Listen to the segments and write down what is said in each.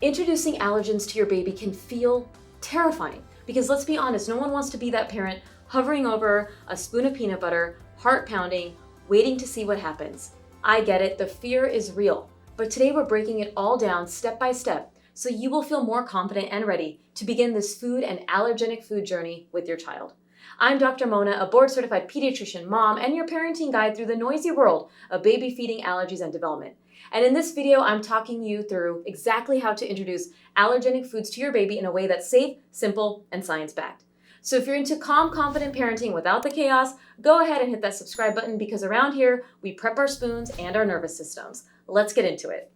Introducing allergens to your baby can feel terrifying because let's be honest, no one wants to be that parent hovering over a spoon of peanut butter, heart pounding, waiting to see what happens. I get it, the fear is real, but today we're breaking it all down step by step so you will feel more confident and ready to begin this food and allergenic food journey with your child. I'm Dr. Mona, a board-certified pediatrician, mom, and your parenting guide through the noisy world of baby feeding, allergies, and development. And in this video, I'm talking you through exactly how to introduce allergenic foods to your baby in a way that's safe, simple, and science-backed. So if you're into calm, confident parenting without the chaos, go ahead and hit that subscribe button because around here, we prep our spoons and our nervous systems. Let's get into it.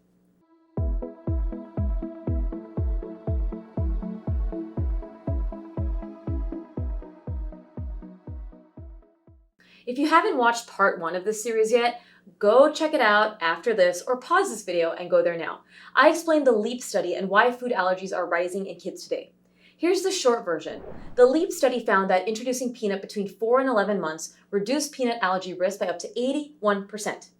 If you haven't watched part 1 of this series yet, go check it out after this or pause this video and go there now. I explained the LEAP study and why food allergies are rising in kids today. Here's the short version. The LEAP study found that introducing peanut between 4 and 11 months reduced peanut allergy risk by up to 81%.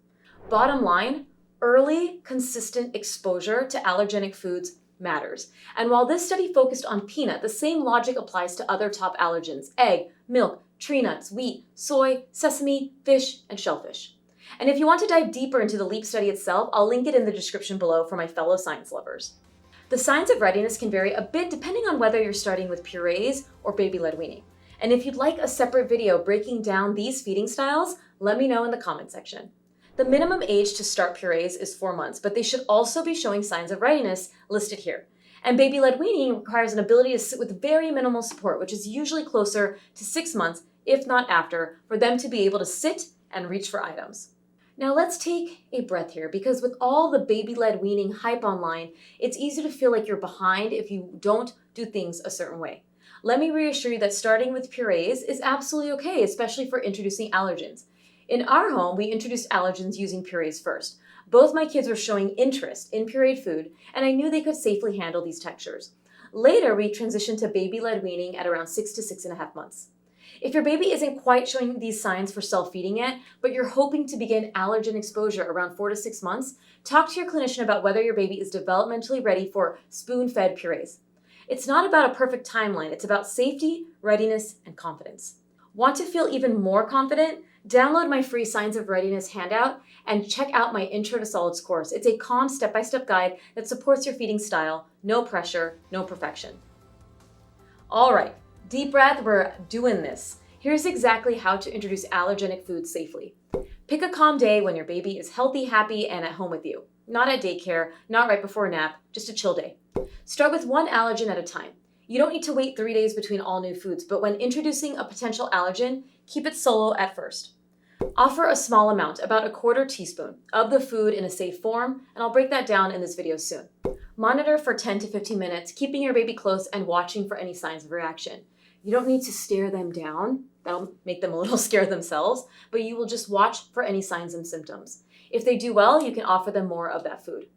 Bottom line, early, consistent exposure to allergenic foods matters. And while this study focused on peanut, the same logic applies to other top allergens: egg, milk, tree nuts, wheat, soy, sesame, fish, and shellfish. And if you want to dive deeper into the LEAP study itself, I'll link it in the description below for my fellow science lovers. The signs of readiness can vary a bit depending on whether you're starting with purees or baby-led weaning. And if you'd like a separate video breaking down these feeding styles, let me know in the comment section. The minimum age to start purees is 4 months, but they should also be showing signs of readiness listed here. And baby-led weaning requires an ability to sit with very minimal support, which is usually closer to 6 months, if not after, for them to be able to sit and reach for items. Now let's take a breath here, because with all the baby-led weaning hype online, it's easy to feel like you're behind if you don't do things a certain way. Let me reassure you that starting with purees is absolutely okay, especially for introducing allergens. In our home, we introduced allergens using purees first. Both my kids were showing interest in pureed food, and I knew they could safely handle these textures. Later, we transitioned to baby-led weaning at around 6 to 6.5 months. If your baby isn't quite showing these signs for self-feeding yet, but you're hoping to begin allergen exposure around 4 to 6 months, talk to your clinician about whether your baby is developmentally ready for spoon-fed purees. It's not about a perfect timeline, it's about safety, readiness, and confidence. Want to feel even more confident? Download my free Signs of Readiness handout and check out my Intro to Solids course. It's a calm step-by-step guide that supports your feeding style, no pressure, no perfection. All right. Deep breath, we're doing this. Here's exactly how to introduce allergenic foods safely. Pick a calm day when your baby is healthy, happy, and at home with you. Not at daycare, not right before a nap, just a chill day. Start with one allergen at a time. You don't need to wait 3 days between all new foods, but when introducing a potential allergen, keep it solo at first. Offer a small amount, about a 1/4 teaspoon, of the food in a safe form, and I'll break that down in this video soon. Monitor for 10 to 15 minutes, keeping your baby close and watching for any signs of reaction. You don't need to stare them down. That'll make them a little scared themselves, but you will just watch for any signs and symptoms. If they do well, you can offer them more of that food.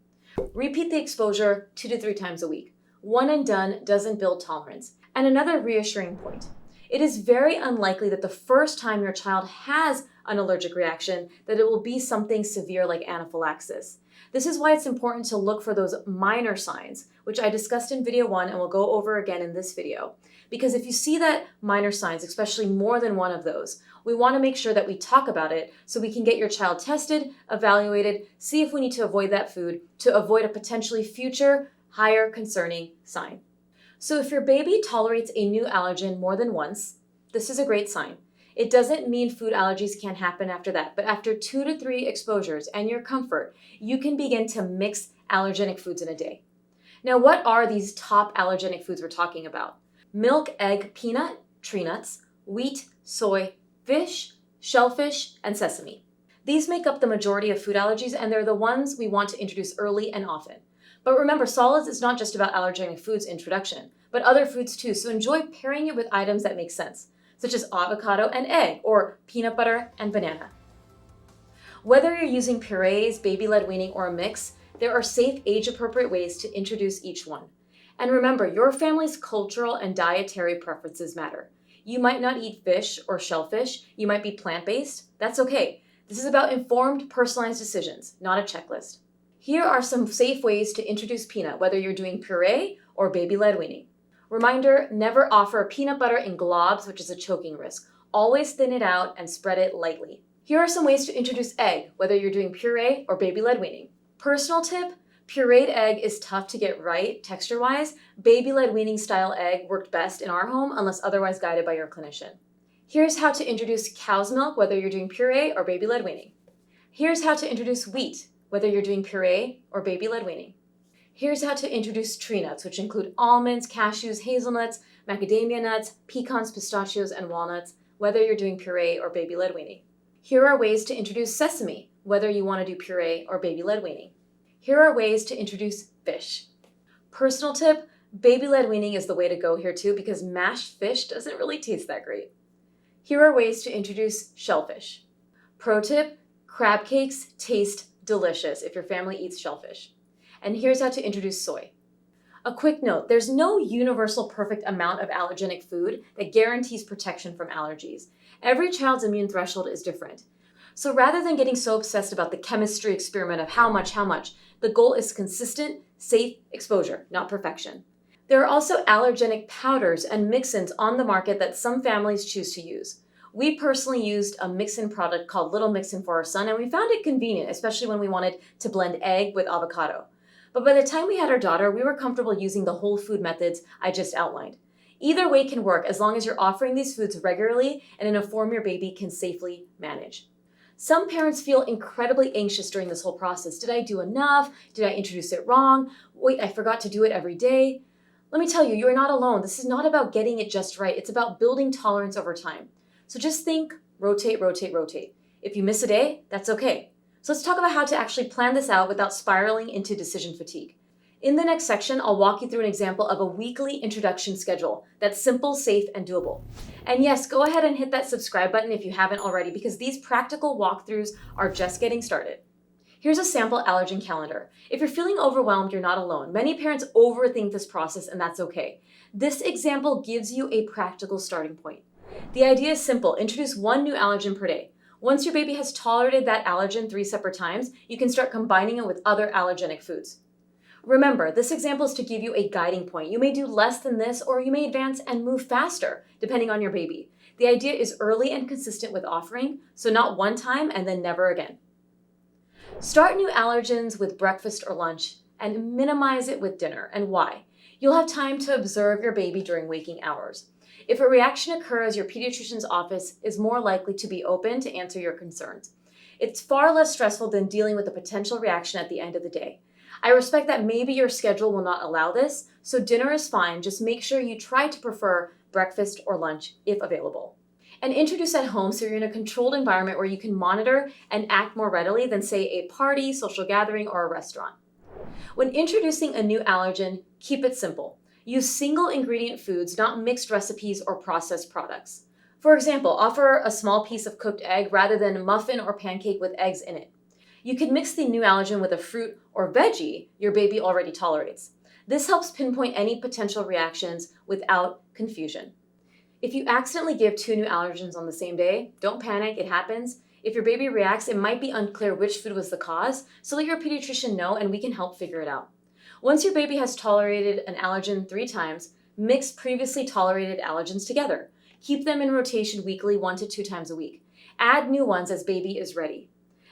Repeat the exposure 2 to 3 times a week. One and done doesn't build tolerance. And another reassuring point. It is very unlikely that the first time your child has an allergic reaction that it will be something severe like anaphylaxis. This is why it's important to look for those minor signs, which I discussed in video 1 and will go over again in this video. Because if you see that minor signs, especially more than one of those, we want to make sure that we talk about it so we can get your child tested, evaluated, see if we need to avoid that food to avoid a potentially future higher concerning sign. So if your baby tolerates a new allergen more than once, this is a great sign. It doesn't mean food allergies can't happen after that, but after 2 to 3 exposures and your comfort, you can begin to mix allergenic foods in a day. Now, what are these top allergenic foods we're talking about? Milk, egg, peanut, tree nuts, wheat, soy, fish, shellfish, and sesame. These make up the majority of food allergies, and they're the ones we want to introduce early and often. But remember, solids is not just about allergenic foods introduction, but other foods too, so enjoy pairing it with items that make sense, such as avocado and egg, or peanut butter and banana. Whether you're using purees, baby-led weaning, or a mix, there are safe, age-appropriate ways to introduce each one. And remember, your family's cultural and dietary preferences matter. You might not eat fish or shellfish, you might be plant-based, that's okay. This is about informed, personalized decisions, not a checklist. Here are some safe ways to introduce peanut, whether you're doing puree or baby-led weaning. Reminder, never offer peanut butter in globs, which is a choking risk. Always thin it out and spread it lightly. Here are some ways to introduce egg, whether you're doing puree or baby-led weaning. Personal tip, pureed egg is tough to get right texture-wise. Baby-led weaning style egg worked best in our home unless otherwise guided by your clinician. Here's how to introduce cow's milk, whether you're doing puree or baby-led weaning. Here's how to introduce wheat, whether you're doing puree or baby-led weaning. Here's how to introduce tree nuts, which include almonds, cashews, hazelnuts, macadamia nuts, pecans, pistachios, and walnuts, whether you're doing puree or baby-led weaning. Here are ways to introduce sesame, whether you want to do puree or baby-led weaning. Here are ways to introduce fish. Personal tip, baby-led weaning is the way to go here too because mashed fish doesn't really taste that great. Here are ways to introduce shellfish. Pro tip, crab cakes taste delicious if your family eats shellfish. And here's how to introduce soy. A quick note, there's no universal perfect amount of allergenic food that guarantees protection from allergies. Every child's immune threshold is different. So rather than getting so obsessed about the chemistry experiment of how much, the goal is consistent, safe exposure, not perfection. There are also allergenic powders and mix-ins on the market that some families choose to use. We personally used a mix-in product called Little Mix-In for our son, and we found it convenient, especially when we wanted to blend egg with avocado. But by the time we had our daughter, we were comfortable using the whole food methods I just outlined. Either way can work as long as you're offering these foods regularly and in a form your baby can safely manage. Some parents feel incredibly anxious during this whole process. Did I do enough? Did I introduce it wrong? Wait, I forgot to do it every day. Let me tell you, you're not alone. This is not about getting it just right. It's about building tolerance over time. So just think, rotate. If you miss a day, that's okay. So let's talk about how to actually plan this out without spiraling into decision fatigue. In the next section, I'll walk you through an example of a weekly introduction schedule that's simple, safe, and doable. And yes, go ahead and hit that subscribe button if you haven't already because these practical walkthroughs are just getting started. Here's a sample allergen calendar. If you're feeling overwhelmed, you're not alone. Many parents overthink this process and that's okay. This example gives you a practical starting point. The idea is simple. Introduce one new allergen per day. Once your baby has tolerated that allergen 3 separate times, you can start combining it with other allergenic foods. Remember, this example is to give you a guiding point. You may do less than this or you may advance and move faster, depending on your baby. The idea is early and consistent with offering, so not one time and then never again. Start new allergens with breakfast or lunch and minimize it with dinner. And why? You'll have time to observe your baby during waking hours. If a reaction occurs, your pediatrician's office is more likely to be open to answer your concerns. It's far less stressful than dealing with a potential reaction at the end of the day. I respect that maybe your schedule will not allow this, so dinner is fine. Just make sure you try to prefer breakfast or lunch if available. And introduce at home so you're in a controlled environment where you can monitor and act more readily than, say, a party, social gathering, or a restaurant. When introducing a new allergen, keep it simple. Use single ingredient foods, not mixed recipes or processed products. For example, offer a small piece of cooked egg rather than a muffin or pancake with eggs in it. You can mix the new allergen with a fruit or veggie your baby already tolerates. This helps pinpoint any potential reactions without confusion. If you accidentally give 2 new allergens on the same day, don't panic, it happens. If your baby reacts, it might be unclear which food was the cause, so let your pediatrician know and we can help figure it out. Once your baby has tolerated an allergen 3 times, mix previously tolerated allergens together. Keep them in rotation weekly 1 to 2 times a week. Add new ones as baby is ready.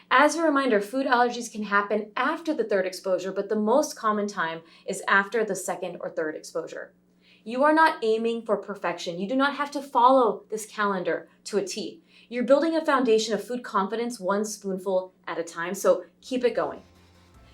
As a reminder, food allergies can happen after the 3rd exposure, but the most common time is after the 2nd or 3rd exposure. You are not aiming for perfection. You do not have to follow this calendar to a T. You're building a foundation of food confidence 1 spoonful at a time, so keep it going.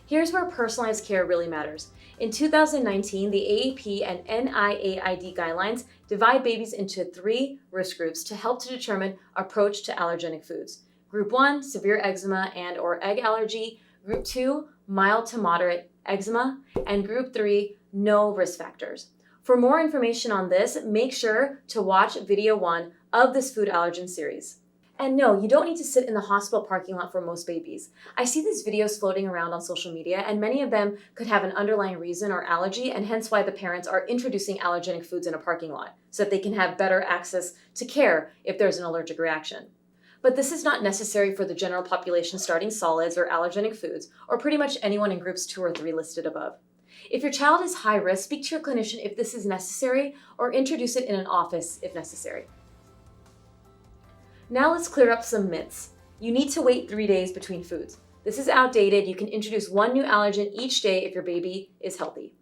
Here's where personalized care really matters. In 2019, the AAP and NIAID guidelines divide babies into 3 risk groups to help to determine approach to allergenic foods. Group 1, severe eczema and or egg allergy. Group 2, mild to moderate eczema. And Group 3, no risk factors. For more information on this, make sure to watch video 1 of this food allergen series. And no, you don't need to sit in the hospital parking lot for most babies. I see these videos floating around on social media, and many of them could have an underlying reason or allergy, and hence why the parents are introducing allergenic foods in a parking lot, so that they can have better access to care if there's an allergic reaction. But this is not necessary for the general population starting solids or allergenic foods, or pretty much anyone in groups 2 or 3 listed above. If your child is high risk, speak to your clinician if this is necessary, or introduce it in an office if necessary. Now let's clear up some myths. You need to wait 3 days between foods. This is outdated. You can introduce 1 new allergen each day if your baby is healthy.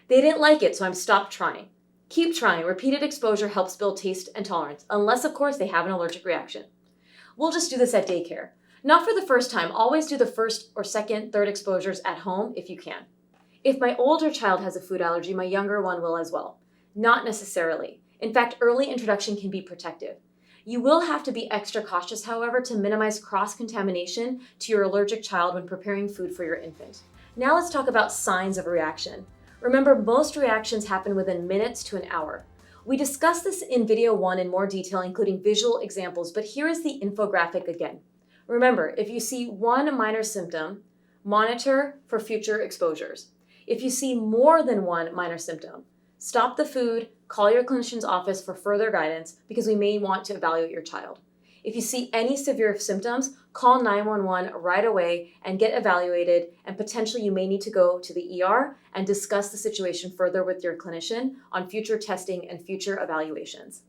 They didn't like it, so I'm stopped trying. Keep trying. Repeated exposure helps build taste and tolerance, unless, of course, they have an allergic reaction. We'll just do this at daycare. Not for the first time. Always do the first or second, third exposures at home if you can. If my older child has a food allergy, my younger one will as well. Not necessarily. In fact, early introduction can be protective. You will have to be extra cautious, however, to minimize cross-contamination to your allergic child when preparing food for your infant. Now let's talk about signs of a reaction. Remember, most reactions happen within minutes to an hour. We discussed this in video 1 in more detail, including visual examples, but here is the infographic again. Remember, if you see 1 minor symptom, monitor for future exposures. If you see more than 1 minor symptom, stop the food, call your clinician's office for further guidance because we may want to evaluate your child. If you see any severe symptoms, call 911 right away and get evaluated, and potentially you may need to go to the ER and discuss the situation further with your clinician on future testing and future evaluations.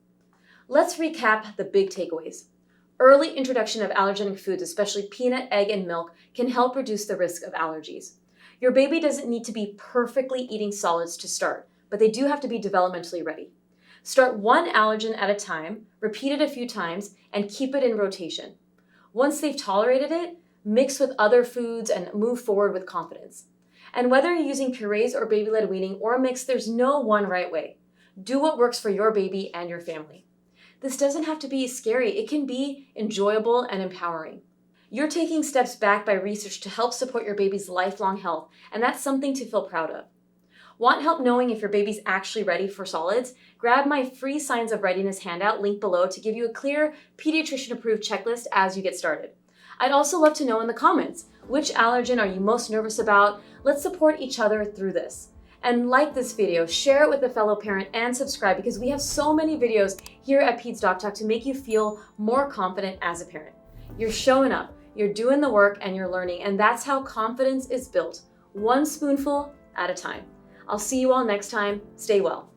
Let's recap the big takeaways. Early introduction of allergenic foods, especially peanut, egg, and milk, can help reduce the risk of allergies. Your baby doesn't need to be perfectly eating solids to start, but they do have to be developmentally ready. Start 1 allergen at a time, repeat it a few times, and keep it in rotation. Once they've tolerated it, mix with other foods and move forward with confidence. And whether you're using purees or baby-led weaning or a mix, there's no one right way. Do what works for your baby and your family. This doesn't have to be scary. It can be enjoyable and empowering. You're taking steps backed by research to help support your baby's lifelong health, and that's something to feel proud of. Want help knowing if your baby's actually ready for solids? Grab my free Signs of Readiness handout linked below to give you a clear pediatrician-approved checklist as you get started. I'd also love to know in the comments, which allergen are you most nervous about? Let's support each other through this. And like this video, share it with a fellow parent, and subscribe because we have so many videos here at Peds Doc Talk to make you feel more confident as a parent. You're showing up, you're doing the work, and you're learning, and that's how confidence is built, 1 spoonful at a time. I'll see you all next time. Stay well.